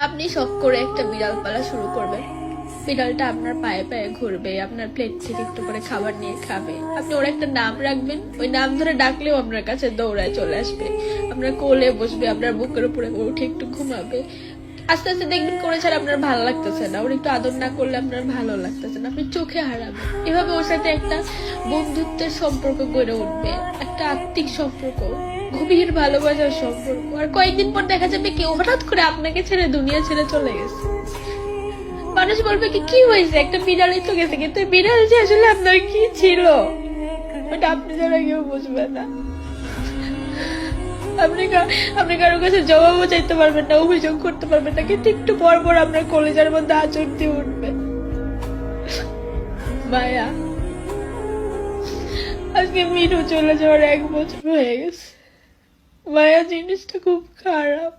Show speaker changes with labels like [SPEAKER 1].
[SPEAKER 1] আপনি শখ করে একটা বিড়াল পালা শুরু করবেন। বিড়ালটা আপনার পায়ে পায়ে ঘুরবে, আপনার প্লেট থেকে একটু করে খাবার নিয়ে খাবে। আপনি ওর একটা নাম রাখবেন, ওই নাম ধরে ডাকলেও আপনার কাছে দৌড়ায় চলে আসবে, আপনার কোলে বসবে, আপনার বুকের উপরে উঠে একটু ঘুমাবে। আস্তে আস্তে দেখবেন করে ছাড়া আপনার ভালো লাগতেছে না, ওর একটু আদর না করলে আপনার ভালো লাগতেছে না, আপনি চোখে হারাবেন। এভাবে ওর সাথে একটা বন্ধুত্বের সম্পর্ক গড়ে উঠবে, একটা আত্মিক সম্পর্ক, গভীর ভালোবাসার সম্পর্ক। আর কয়েকদিন পর দেখা যাবে কেউ হঠাৎ করে আপনাকে ছেড়ে দুনিয়া ছেড়ে চলে গেছে। মানুষ বলবে কি কি হয়েছে, একটা বিড়ালই তো গেছে, কিন্তু বিড়াল যে আসলে আপনার কি ছিল ওটা আপনি যারা কেউ বুঝবে না। আপনি কারো কাছে জবাবও চাইতে পারবেন না, অভিযোগ করতে পারবেন না, কিন্তু একটু পর পর আপনার কলেজের মধ্যে আঁচড় দিয়ে উঠবে মায়া। আজকে মিনু চলে যাওয়ার 1 বছর হয়ে গেছে। মায়া জিনিসটা খুব খারাপ।